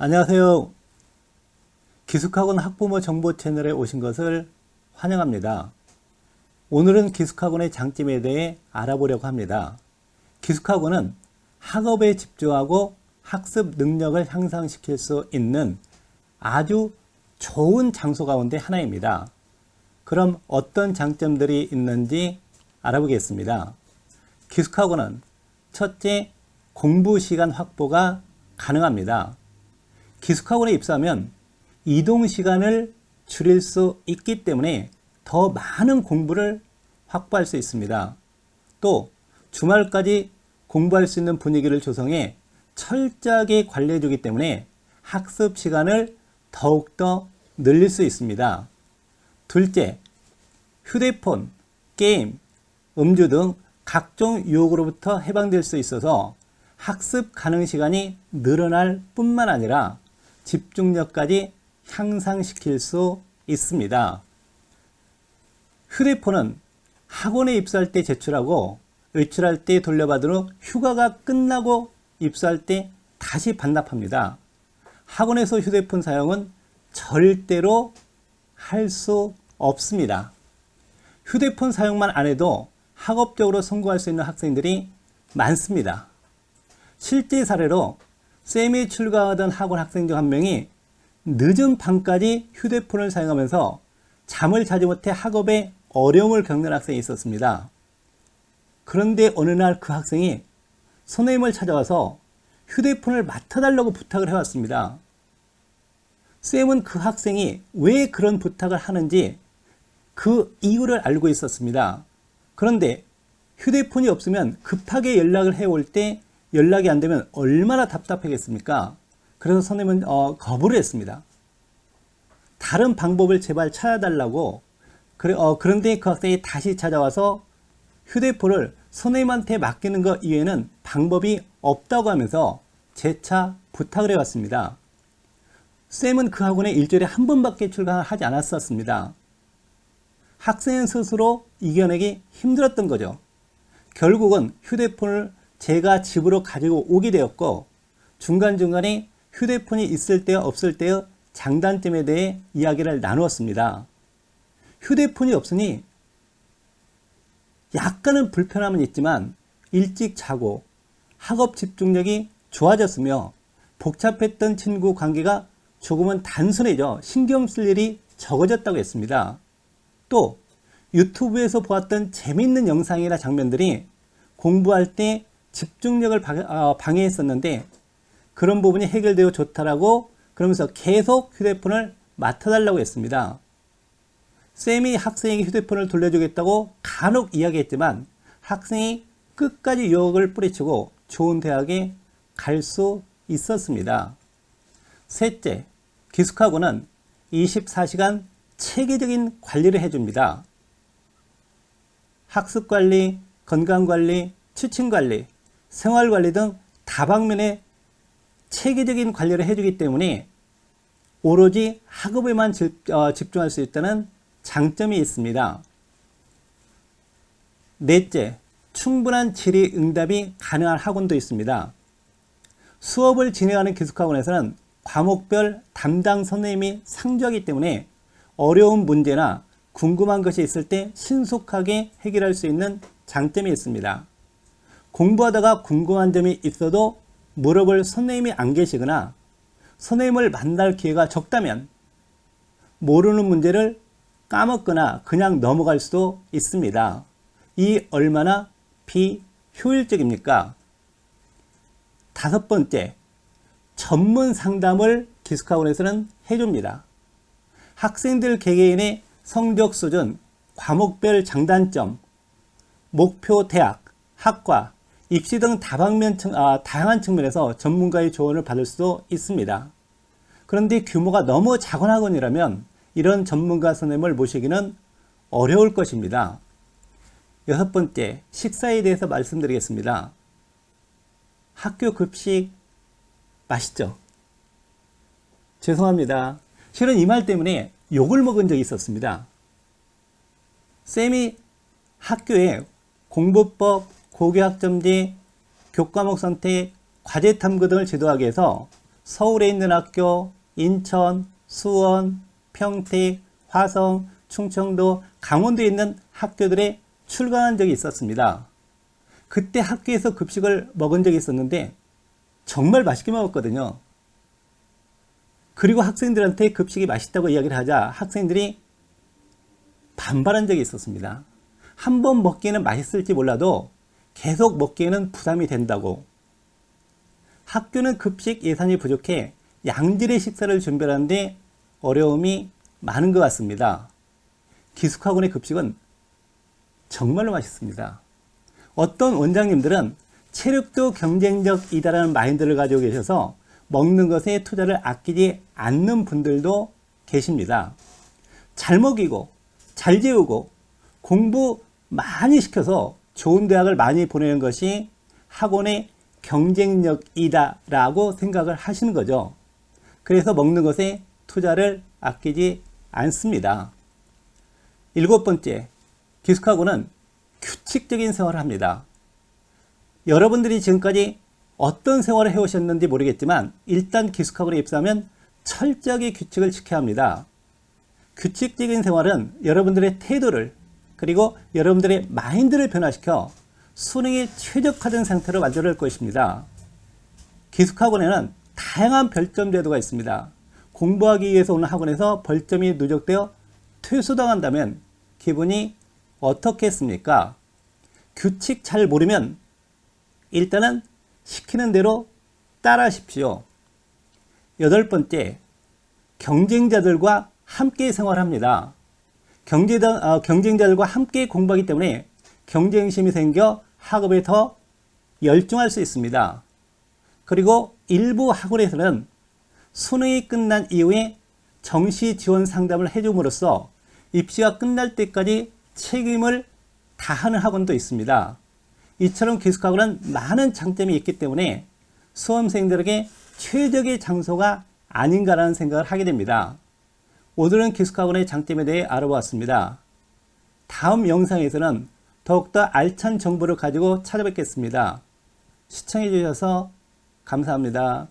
안녕하세요. 기숙학원 학부모 정보 채널에 오신 것을 환영합니다. 오늘은 기숙학원의 장점에 대해 알아보려고 합니다. 기숙학원은 학업에 집중하고 학습 능력을 향상시킬 수 있는 아주 좋은 장소 가운데 하나입니다. 그럼 어떤 장점들이 있는지 알아보겠습니다. 기숙학원은 첫째, 공부 시간 확보가 가능합니다. 기숙학원에 입사하면 이동 시간을 줄일 수 있기 때문에 더 많은 공부를 확보할 수 있습니다. 또 주말까지 공부할 수 있는 분위기를 조성해 철저하게 관리해 주기 때문에 학습 시간을 더욱더 늘릴 수 있습니다. 둘째, 휴대폰, 게임, 음주 등 각종 유혹으로부터 해방될 수 있어서 학습 가능 시간이 늘어날 뿐만 아니라 집중력까지 향상시킬 수 있습니다. 휴대폰은 학원에 입사할 때 제출하고 외출할 때 돌려받은 후 휴가가 끝나고 입사할 때 다시 반납합니다. 학원에서 휴대폰 사용은 절대로 할 수 없습니다. 휴대폰 사용만 안 해도 학업적으로 성공할 수 있는 학생들이 많습니다. 실제 사례로 쌤이 출강하던 학원 학생 중 한 명이 늦은 밤까지 휴대폰을 사용하면서 잠을 자지 못해 학업에 어려움을 겪는 학생이 있었습니다. 그런데 어느 날 그 학생이 선생님을 찾아와서 휴대폰을 맡아달라고 부탁을 해왔습니다. 쌤은 그 학생이 왜 그런 부탁을 하는지 그 이유를 알고 있었습니다. 그런데 휴대폰이 없으면 급하게 연락을 해올 때 연락이 안 되면 얼마나 답답하겠습니까? 그래서 선생님은 거부를 했습니다. 다른 방법을 제발 찾아달라고. 그런데 그 학생이 다시 찾아와서 휴대폰을 선생님한테 맡기는 것 이외에는 방법이 없다고 하면서 재차 부탁을 해왔습니다. 쌤은 그 학원에 일주일에 한 번밖에 출강을 하지 않았었습니다. 학생은 스스로 이겨내기 힘들었던 거죠. 결국은 휴대폰을 제가 집으로 가지고 오게 되었고 중간중간에 휴대폰이 있을 때와 없을 때의 장단점에 대해 이야기를 나누었습니다. 휴대폰이 없으니 약간은 불편함은 있지만 일찍 자고 학업 집중력이 좋아졌으며 복잡했던 친구 관계가 조금은 단순해져 신경 쓸 일이 적어졌다고 했습니다. 또 유튜브에서 보았던 재미있는 영상이나 장면들이 공부할 때 집중력을 방해했었는데 그런 부분이 해결되어 좋다라고 그러면서 계속 휴대폰을 맡아달라고 했습니다. 쌤이 학생에게 휴대폰을 돌려주겠다고 간혹 이야기했지만 학생이 끝까지 유혹을 뿌리치고 좋은 대학에 갈 수 있었습니다. 셋째, 기숙학원은 24시간 체계적인 관리를 해줍니다. 학습관리, 건강관리, 취침관리, 생활관리 등 다방면의 체계적인 관리를 해주기 때문에 오로지 학업에만 집중할 수 있다는 장점이 있습니다. 넷째, 충분한 질의 응답이 가능한 학원도 있습니다. 수업을 진행하는 기숙학원에서는 과목별 담당 선생님이 상주하기 때문에 어려운 문제나 궁금한 것이 있을 때 신속하게 해결할 수 있는 장점이 있습니다. 공부하다가 궁금한 점이 있어도 물어볼 선생님이 안 계시거나 선생님을 만날 기회가 적다면 모르는 문제를 까먹거나 그냥 넘어갈 수도 있습니다. 이 얼마나 비효율적입니까? 다섯 번째, 전문 상담을 기숙학원에서는 해줍니다. 학생들 개개인의 성적 수준, 과목별 장단점, 목표 대학, 학과, 입시 등 다양한 측면에서 전문가의 조언을 받을 수도 있습니다. 그런데 규모가 너무 작은 학원이라면 이런 전문가 선생님을 모시기는 어려울 것입니다. 여섯 번째, 식사에 대해서 말씀드리겠습니다. 학교 급식 맛있죠? 죄송합니다. 실은 이 말 때문에 욕을 먹은 적이 있었습니다. 쌤이 학교에 공부법, 고교학점제, 교과목 선택, 과제 탐구 등을 지도하기 위해서 서울에 있는 학교, 인천, 수원, 평택, 화성, 충청도, 강원도에 있는 학교들에 출강한 적이 있었습니다. 그때 학교에서 급식을 먹은 적이 있었는데 정말 맛있게 먹었거든요. 그리고 학생들한테 급식이 맛있다고 이야기를 하자 학생들이 반발한 적이 있었습니다. 한 번 먹기에는 맛있을지 몰라도 계속 먹기에는 부담이 된다고. 학교는 급식 예산이 부족해 양질의 식사를 준비하는데 어려움이 많은 것 같습니다. 기숙학원의 급식은 정말로 맛있습니다. 어떤 원장님들은 체력도 경쟁적이다라는 마인드를 가지고 계셔서 먹는 것에 투자를 아끼지 않는 분들도 계십니다. 잘 먹이고 잘 재우고 공부 많이 시켜서 좋은 대학을 많이 보내는 것이 학원의 경쟁력이다라고 생각을 하시는 거죠. 그래서 먹는 것에 투자를 아끼지 않습니다. 7번째, 기숙학원은 규칙적인 생활을 합니다. 여러분들이 지금까지 어떤 생활을 해오셨는지 모르겠지만 일단 기숙학원에 입사하면 철저하게 규칙을 지켜야 합니다. 규칙적인 생활은 여러분들의 태도를 그리고 여러분들의 마인드를 변화시켜 수능에 최적화된 상태로 만들 것입니다. 기숙학원에는 다양한 별점 제도가 있습니다. 공부하기 위해서 오는 학원에서 벌점이 누적되어 퇴소당한다면 기분이 어떻겠습니까? 규칙 잘 모르면 일단은 시키는 대로 따라하십시오. 8번째, 경쟁자들과 함께 생활합니다. 경쟁자들과 함께 공부하기 때문에 경쟁심이 생겨 학업에 더 열중할 수 있습니다. 그리고 일부 학원에서는 수능이 끝난 이후에 정시 지원 상담을 해줌으로써 입시가 끝날 때까지 책임을 다하는 학원도 있습니다. 이처럼 기숙학원은 많은 장점이 있기 때문에 수험생들에게 최적의 장소가 아닌가라는 생각을 하게 됩니다. 오늘은 기숙학원의 장점에 대해 알아보았습니다. 다음 영상에서는 더욱더 알찬 정보를 가지고 찾아뵙겠습니다. 시청해 주셔서 감사합니다.